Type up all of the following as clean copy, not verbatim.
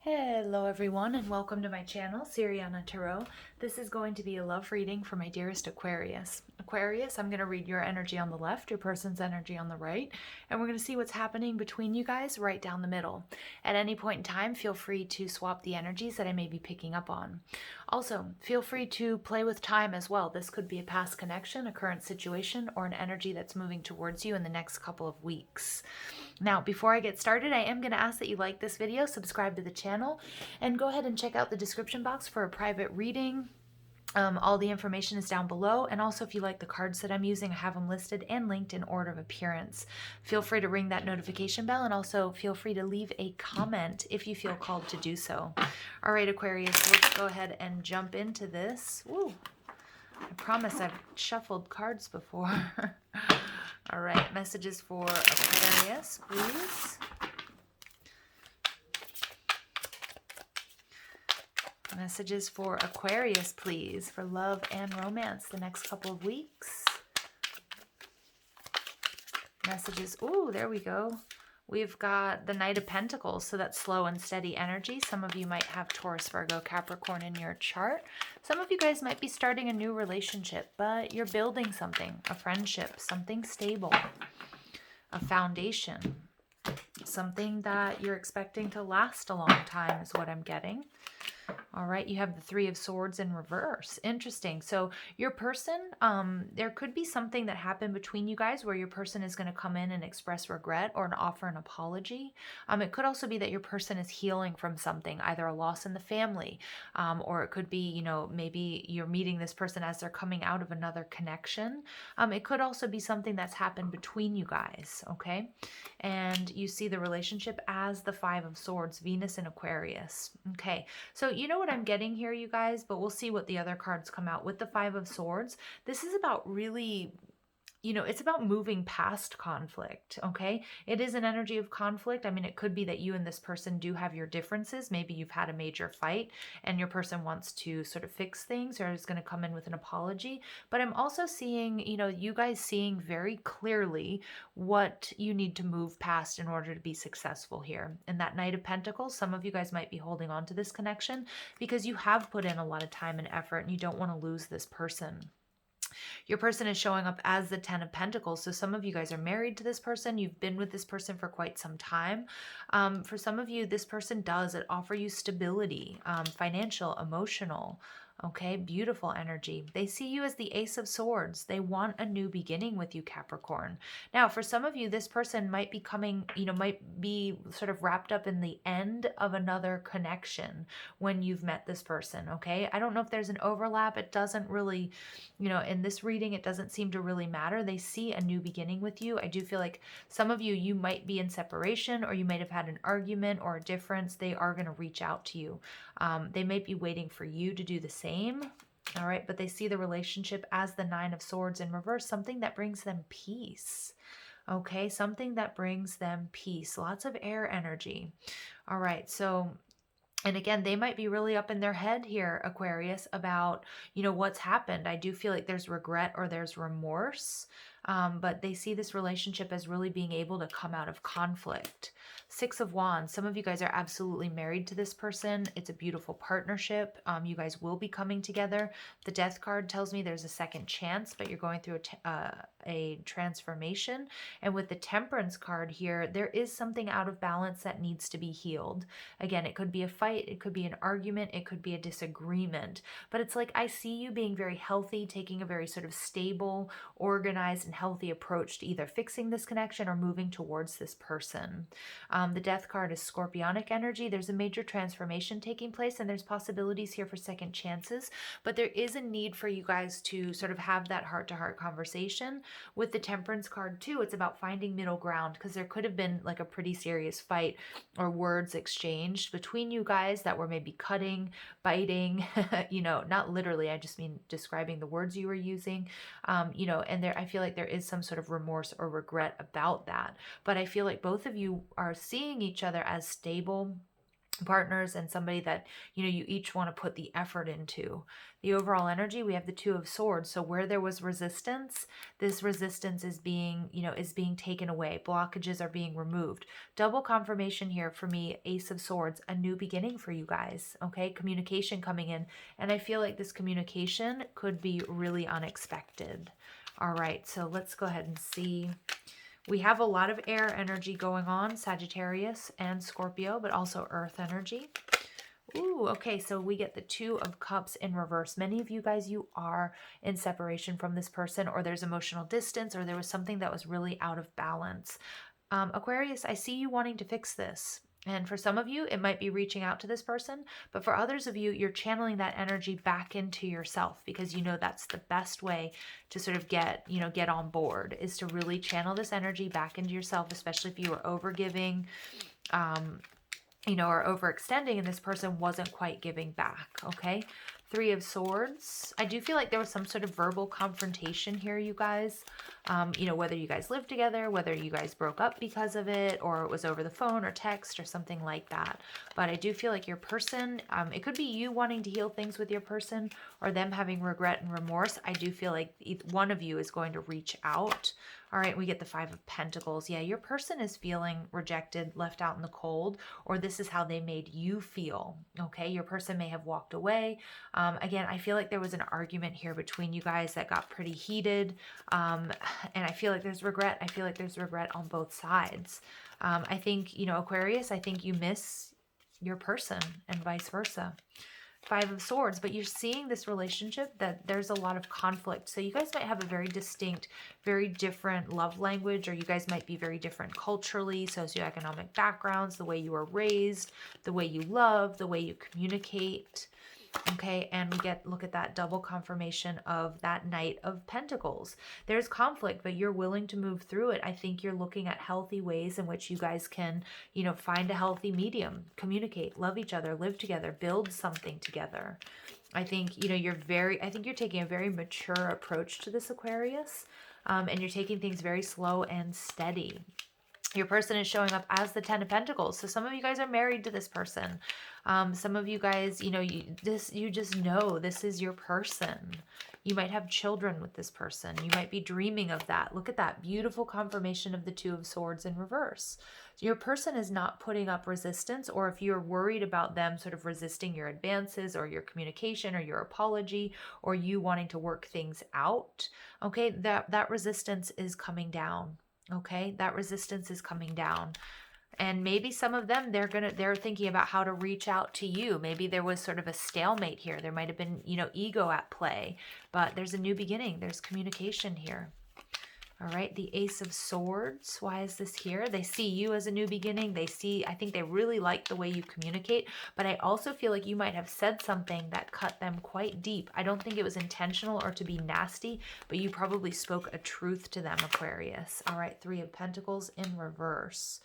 Hello everyone and welcome to my channel, Siriana Tarot. This is going to be a love reading for my dearest Aquarius. Aquarius, I'm going to read your energy on the left, your person's energy on the right, and we're going to see what's happening between you guys right down the middle. At any point in time, feel free to swap the energies that I may be picking up on. Also, feel free to play with time as well. This could be a past connection, a current situation, or an energy that's moving towards you in the next couple of weeks. Now, before I get started, I am going to ask that you like this video, subscribe to the channel, and go ahead and check out the description box for a private reading. All the information is down below, and also if you like the cards that I'm using, I have them listed and linked in order of appearance. Feel free to ring that notification bell, and also feel free to leave a comment if you feel called to do so. All right, Aquarius, let's go ahead and jump into this. Woo! I promise I've shuffled cards before. All right, messages for Aquarius, please. Messages for Aquarius, please, for love and romance the next couple of weeks. Messages, ooh, there we go. We've got the Knight of Pentacles, so that's slow and steady energy. Some of you might have Taurus, Virgo, Capricorn in your chart. Some of you guys might be starting a new relationship, but you're building something, a friendship, something stable, a foundation, something that you're expecting to last a long time is what I'm getting. All right, you have the Three of Swords in reverse. Interesting. So your person, there could be something that happened between you guys where your person is going to come in and express regret or offer an apology. It could also be that your person is healing from something, either a loss in the family, or it could be, you know, maybe you're meeting this person as they're coming out of another connection. It could also be something that's happened between you guys, okay? And you see the relationship as the Five of Swords, Venus and Aquarius. Okay, so you know what I'm getting here, you guys, but we'll see what the other cards come out with the Five of Swords. This is about really, you know, it's about moving past conflict, okay? It is an energy of conflict. I mean, it could be that you and this person do have your differences. Maybe you've had a major fight and your person wants to sort of fix things or is going to come in with an apology. But I'm also seeing, you know, you guys seeing very clearly what you need to move past in order to be successful here. And that Knight of Pentacles, some of you guys might be holding on to this connection because you have put in a lot of time and effort and you don't want to lose this person. Your person is showing up as the Ten of Pentacles. So some of you guys are married to this person. You've been with this person for quite some time. For some of you, this person does offer you stability, financial, emotional. Okay, beautiful energy. They see you as the Ace of Swords. They want a new beginning with you, Capricorn. Now, for some of you, this person might be coming, you know, might be sort of wrapped up in the end of another connection when you've met this person, okay? I don't know if there's an overlap. It doesn't really, you know, in this reading, it doesn't seem to really matter. They see a new beginning with you. I do feel like some of you, you might be in separation or you might have had an argument or a difference. They are going to reach out to you. They might be waiting for you to do the same. All right, but they see the relationship as the Nine of Swords in reverse, something that brings them peace. Okay, something that brings them peace. Lots of air energy. All right, so and again, they might be really up in their head here, Aquarius, about, you know, what's happened. I do feel like there's regret or there's remorse, but they see this relationship as really being able to come out of conflict. Six of Wands. Some of you guys are absolutely married to this person. It's a beautiful partnership. You guys will be coming together. The Death card tells me there's a second chance, but you're going through a transformation. And with the Temperance card here, there is something out of balance that needs to be healed. Again, it could be a fight, it could be an argument, it could be a disagreement, but it's like I see you being very healthy, taking a very sort of stable, organized, and healthy approach to either fixing this connection or moving towards this person. The Death card is Scorpionic energy. There's a major transformation taking place, and there's possibilities here for second chances, but there is a need for you guys to sort of have that heart-to-heart conversation. With the Temperance card too, it's about finding middle ground, because there could have been like a pretty serious fight or words exchanged between you guys that were maybe cutting, biting, you know, not literally, I just mean describing the words you were using, you know, and there, I feel like there is some sort of remorse or regret about that. But I feel like both of you are seeing each other as stable, partners and somebody that, you know, you each want to put the effort into. The overall energy, we have the Two of Swords. So where there was resistance, this resistance is being, you know, is being taken away. Blockages are being removed. Double confirmation here for me, Ace of Swords, a new beginning for you guys, okay? Communication coming in. And I feel like this communication could be really unexpected. All right, so let's go ahead and see. We have a lot of air energy going on, Sagittarius and Scorpio, but also earth energy. Ooh, okay, so we get the Two of Cups in reverse. Many of you guys, you are in separation from this person, or there's emotional distance, or there was something that was really out of balance. Aquarius, I see you wanting to fix this. And for some of you, it might be reaching out to this person. But for others of you, you're channeling that energy back into yourself, because you know that's the best way to sort of get on board, is to really channel this energy back into yourself, especially if you were overgiving, or overextending and this person wasn't quite giving back, okay? Three of Swords. I do feel like there was some sort of verbal confrontation here, you guys. Whether you guys lived together, whether you guys broke up because of it, or it was over the phone or text or something like that. But I do feel like your person, it could be you wanting to heal things with your person, or them having regret and remorse. I do feel like one of you is going to reach out. All right, we get the Five of Pentacles. Yeah, your person is feeling rejected, left out in the cold, or this is how they made you feel, okay? Your person may have walked away. Again, I feel like there was an argument here between you guys that got pretty heated, and I feel like there's regret. I feel like there's regret on both sides. I think, Aquarius, I think you miss your person and vice versa. Five of Swords, but you're seeing this relationship that there's a lot of conflict. So you guys might have a very distinct, very different love language, or you guys might be very different culturally, socioeconomic backgrounds, the way you were raised, the way you love, the way you communicate. Okay, and we look at that double confirmation of that Knight of Pentacles. There's conflict, but you're willing to move through it. I think you're looking at healthy ways in which you guys can, find a healthy medium, communicate, love each other, live together, build something together. I think, I think you're taking a very mature approach to this, Aquarius, and you're taking things very slow and steady. Your person is showing up as the Ten of Pentacles. So some of you guys are married to this person. Some of you guys, you just know this is your person. You might have children with this person. You might be dreaming of that. Look at that beautiful confirmation of the Two of Swords in reverse. Your person is not putting up resistance, or if you're worried about them sort of resisting your advances or your communication or your apology, or you wanting to work things out, okay, that resistance is coming down. Okay, that resistance is coming down. And maybe some of them, they're thinking about how to reach out to you. Maybe there was sort of a stalemate here. There might have been, ego at play, but there's a new beginning. There's communication here. All right, the Ace of Swords. Why is this here? They see you as a new beginning. I think they really like the way you communicate, but I also feel like you might have said something that cut them quite deep. I don't think it was intentional or to be nasty, but you probably spoke a truth to them, Aquarius. All right, Three of Pentacles in reverse.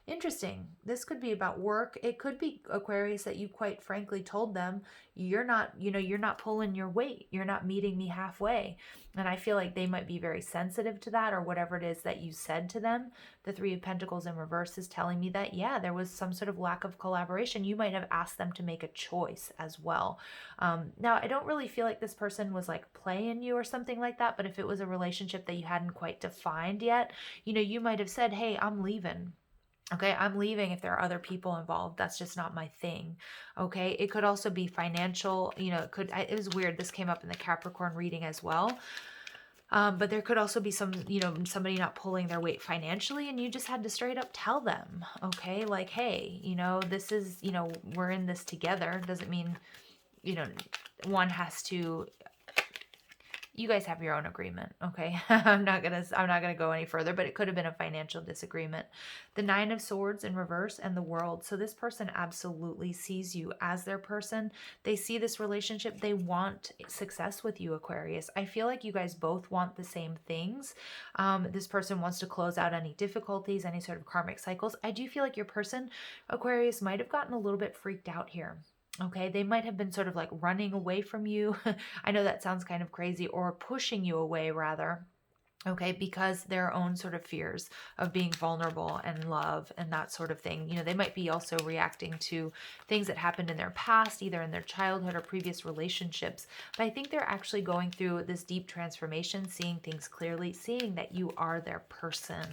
Interesting. This could be about work. It could be, Aquarius, that you quite frankly told them, you're not pulling your weight. You're not meeting me halfway. And I feel like they might be very sensitive to that, or whatever it is that you said to them. The Three of Pentacles in reverse is telling me that, yeah, there was some sort of lack of collaboration. You might have asked them to make a choice as well. Now, I don't really feel like this person was like playing you or something like that, but if it was a relationship that you hadn't quite defined yet, you might have said, hey, I'm leaving. Okay, I'm leaving if there are other people involved. That's just not my thing. Okay, it could also be financial. It was weird. This came up in the Capricorn reading as well. But there could also be somebody not pulling their weight financially, and you just had to straight up tell them, okay, like, hey, this is, we're in this together. Doesn't mean, one has to. You guys have your own agreement, okay? I'm not gonna go any further, but it could have been a financial disagreement. The Nine of Swords in reverse and the World. So this person absolutely sees you as their person. They see this relationship. They want success with you, Aquarius. I feel like you guys both want the same things. This person wants to close out any difficulties, any sort of karmic cycles. I do feel like your person, Aquarius, might have gotten a little bit freaked out here. Okay, they might have been sort of like running away from you. I know that sounds kind of crazy, or pushing you away rather. Okay, because their own sort of fears of being vulnerable and love and that sort of thing. You know, they might be also reacting to things that happened in their past, either in their childhood or previous relationships. But I think they're actually going through this deep transformation, seeing things clearly, seeing that you are their person.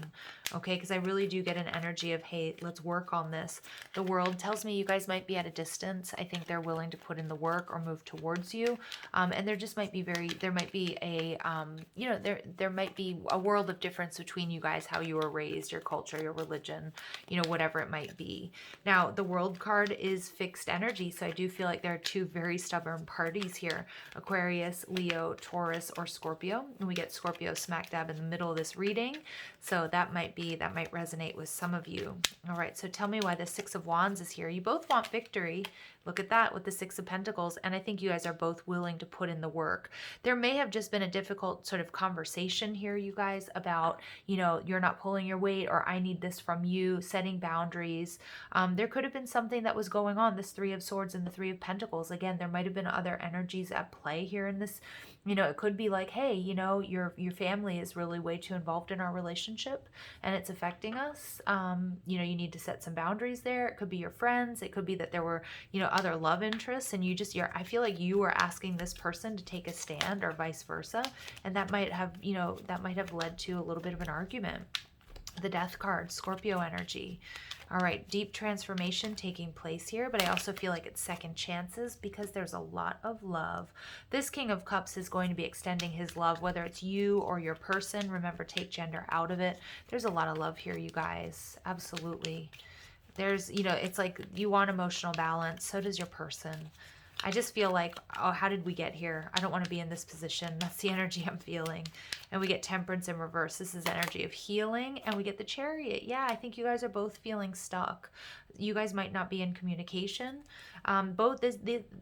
Okay, because I really do get an energy of, hey, let's work on this. The world tells me you guys might be at a distance. I think they're willing to put in the work or move towards you. And there just might be there might be a, you know, there might be a world of difference between you guys, how you were raised, your culture, your religion, you know, whatever it might be. Now, the World card is fixed energy, so I do feel like there are two very stubborn parties here: Aquarius, Leo, Taurus, or Scorpio. And we get Scorpio smack dab in the middle of this reading, so that might resonate with some of you. All right, so tell me why the Six of Wands is here. You both want victory. Look at that with the Six of Pentacles. And I think you guys are both willing to put in the work. There may have just been a difficult sort of conversation here, you guys, about, you know, you're not pulling your weight, or I need this from you, setting boundaries. There could have been something that was going on, this Three of Swords and the Three of Pentacles. Again, there might have been other energies at play here in this. You know, it could be like, hey, you know, your family is really way too involved in our relationship and it's affecting us. You know, you need to set some boundaries there. It could be your friends. It could be that there were, you know, other love interests, and I feel like you were asking this person to take a stand, or vice versa. And that might have, you know, that might have led to a little bit of an argument. The Death card, Scorpio energy. All right, deep transformation taking place here, but I also feel like it's second chances because there's a lot of love. This King of Cups is going to be extending his love, whether it's you or your person. Remember, take gender out of it. There's a lot of love here, you guys. Absolutely. There's, you know, it's like you want emotional balance. So does your person. I just feel like, oh, how did we get here? I don't want to be in this position. That's the energy I'm feeling. And we get Temperance in reverse. This is energy of healing. And we get the Chariot. Yeah, I think you guys are both feeling stuck. You guys might not be in communication.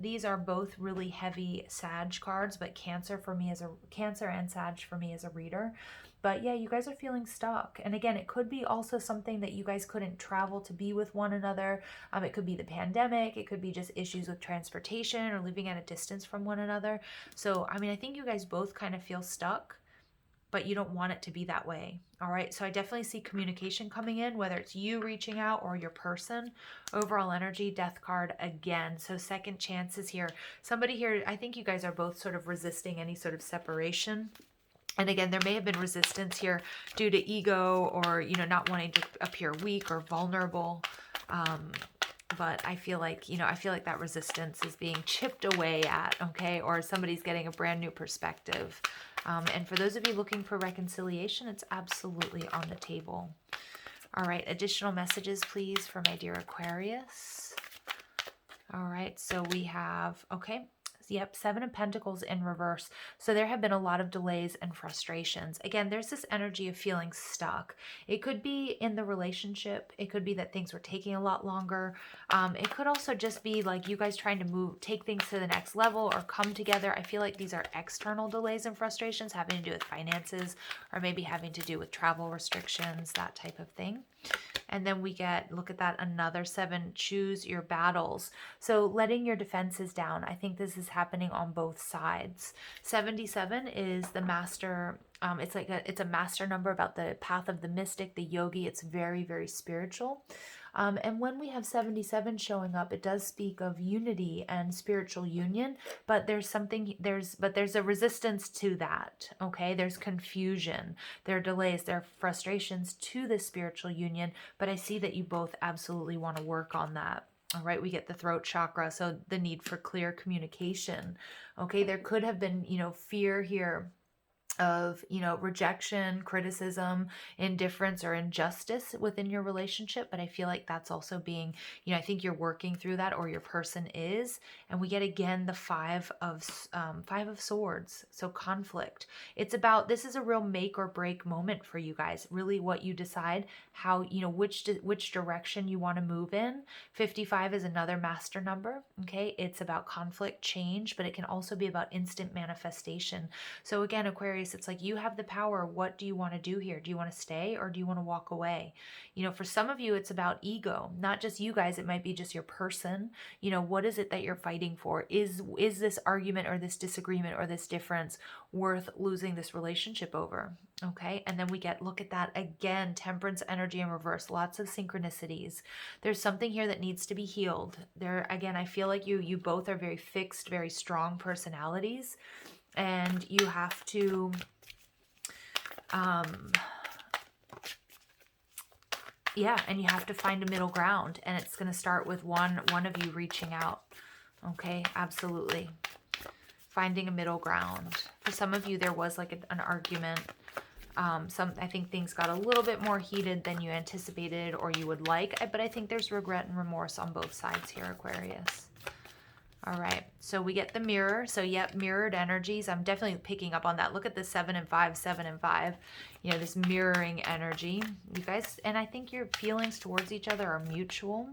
These are both really heavy Sag cards, but Cancer and Sag for me as a reader. But yeah, you guys are feeling stuck. And again, it could be also something that you guys couldn't travel to be with one another. It could be the pandemic. It could be just issues with transportation or living at a distance from one another. So, I mean, I think you guys both kind of feel stuck, but you don't want it to be that way. All right. So I definitely see communication coming in, whether it's you reaching out or your person. Overall energy, Death card again. So second chances here. Somebody here, I think you guys are both sort of resisting any sort of separation. And again, there may have been resistance here due to ego, or, you know, not wanting to appear weak or vulnerable. But I feel like, you know, that resistance is being chipped away at, okay? Or somebody's getting a brand new perspective. And for those of you looking for reconciliation, it's absolutely on the table. All right, additional messages, please, for my dear Aquarius. All right, so we have, okay. Yep, Seven of Pentacles in reverse. So there have been a lot of delays and frustrations. Again, there's this energy of feeling stuck. It could be in the relationship. It could be that things were taking a lot longer. It could also just be like you guys trying to take things to the next level or come together. I feel like these are external delays and frustrations having to do with finances, or maybe having to do with travel restrictions, that type of thing. And then we get, look at that, another 7, choose your battles. So letting your defenses down. I think this is happening on both sides. 77 is the master. It's a master number about the path of the mystic, the yogi. It's very, very spiritual. And when we have 77 showing up, it does speak of unity and spiritual union, but there's a resistance to that. Okay. There's confusion, there are delays, there are frustrations to this spiritual union, but I see that you both absolutely want to work on that. All right, we get the throat chakra, so the need for clear communication. Okay, there could have been, you know, fear here of, you know, rejection, criticism, indifference, or injustice within your relationship. But I feel like that's also being, you know, I think you're working through that, or your person is. And we get again the Five of Swords. So conflict. It's about, this is a real make or break moment for you guys. Really what you decide, how, you know, which direction you want to move in. 55 is another master number. Okay. It's about conflict, change, but it can also be about instant manifestation. So again, Aquarius, Aquarius, it's like you have the power. What do you want to do here? Do you want to stay or do you want to walk away? You know, for some of you, it's about ego, not just you guys. It might be just your person. You know, what is it that you're fighting for? Is this argument or this disagreement or this difference worth losing this relationship over? Okay. And then we get, look at that again, temperance energy in reverse, lots of synchronicities. There's something here that needs to be healed. There, again, I feel like you both are very fixed, very strong personalities, and you have to, yeah, and you have to find a middle ground, and it's going to start with one of you reaching out. Okay. Absolutely. Finding a middle ground. For some of you, there was like an argument. I think things got a little bit more heated than you anticipated or you would like, but I think there's regret and remorse on both sides here, Aquarius. All right, so we get the mirror. So yep, mirrored energies. I'm definitely picking up on that. Look at the 7 and 5, 7 and 5. You know, this mirroring energy, you guys, and I think your feelings towards each other are mutual.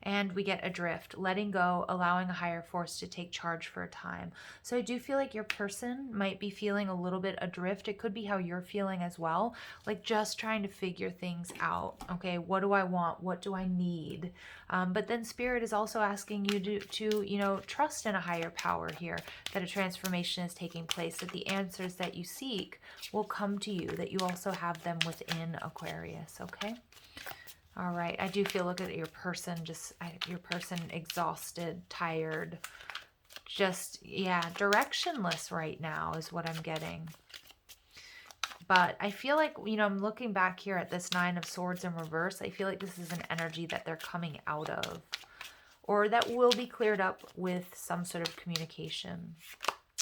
And we get adrift, letting go, allowing a higher force to take charge for a time. So I do feel like your person might be feeling a little bit adrift. It could be how you're feeling as well, like just trying to figure things out. Okay, what do I want? What do I need? But then Spirit is also asking you to, you know, trust in a higher power here, that a transformation is taking place, that the answers that you seek will come to you, that you also have them within, Aquarius, okay? All right, I do feel, look at your person, your person exhausted, tired, just, yeah, directionless right now is what I'm getting. But I feel like, you know, I'm looking back here at this 9 of Swords in reverse. I feel like this is an energy that they're coming out of, or that will be cleared up with some sort of communication.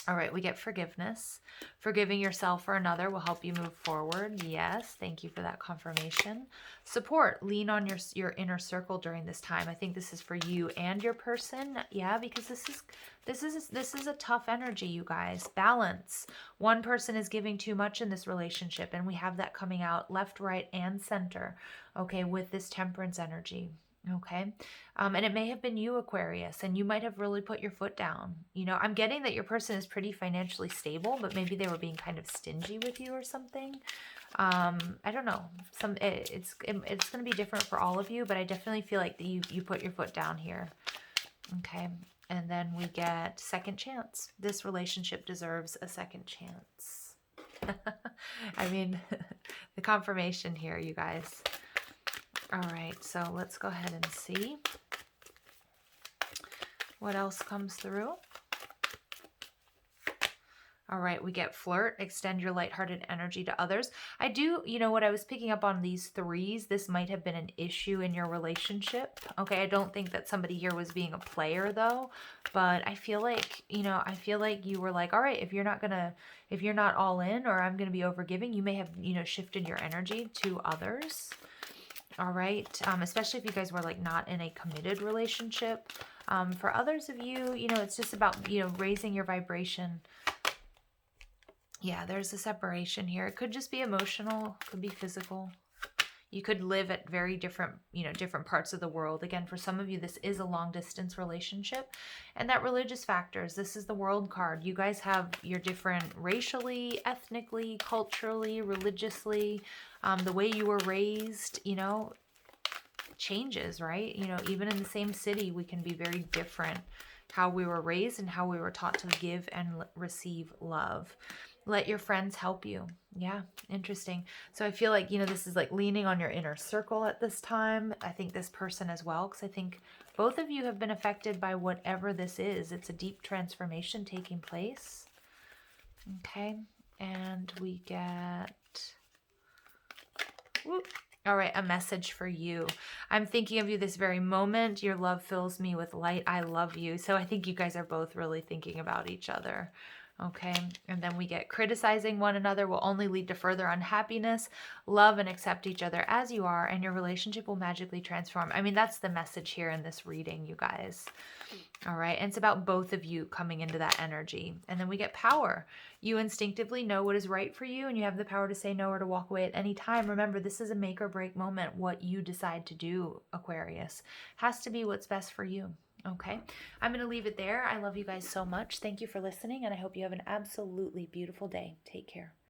All right, we get forgiveness. Forgiving yourself or another will help you move forward. Yes, thank you for that confirmation. Support. Lean on your inner circle during this time. I think this is for you and your person. Yeah, because this is a tough energy, you guys. Balance. One person is giving too much in this relationship, and we have that coming out left, right, and center. Okay, with this temperance energy. Okay. And it may have been you, Aquarius, and you might have really put your foot down. You know, I'm getting that your person is pretty financially stable, but maybe they were being kind of stingy with you or something. I don't know. It's going to be different for all of you, but I definitely feel like that you put your foot down here. Okay. And then we get second chance. This relationship deserves a second chance. I mean, the confirmation here, you guys. All right, so let's go ahead and see what else comes through. All right, we get flirt, extend your lighthearted energy to others. I do, you know, what I was picking up on these 3s, this might have been an issue in your relationship. Okay, I don't think that somebody here was being a player though, but I feel like, you know, I feel like you were like, all right, if you're not all in, or I'm going to be overgiving, you may have, you know, shifted your energy to others. All right, especially if you guys were like not in a committed relationship. For others of you, you know, it's just about, you know, raising your vibration. Yeah, there's a separation here. It could just be emotional, could be physical. You could live at very different, you know, different parts of the world. Again, for some of you, this is a long distance relationship. And that religious factors, this is the World card. You guys have your different racially, ethnically, culturally, religiously, the way you were raised, you know, changes, right? You know, even in the same city, we can be very different how we were raised and how we were taught to give and receive love. Let your friends help you. Yeah, interesting. So I feel like, you know, this is like leaning on your inner circle at this time. I think this person as well, because I think both of you have been affected by whatever this is. It's a deep transformation taking place. Okay, and we get... Whoop. All right, a message for you. I'm thinking of you this very moment. Your love fills me with light. I love you. So I think you guys are both really thinking about each other. Okay, and then we get criticizing one another will only lead to further unhappiness. Love and accept each other as you are, and your relationship will magically transform. I mean, that's the message here in this reading, you guys. All right, and it's about both of you coming into that energy. And then we get power. You instinctively know what is right for you, and you have the power to say no or to walk away at any time. Remember, this is a make or break moment. What you decide to do, Aquarius, has to be what's best for you. Okay, I'm going to leave it there. I love you guys so much. Thank you for listening, and I hope you have an absolutely beautiful day. Take care.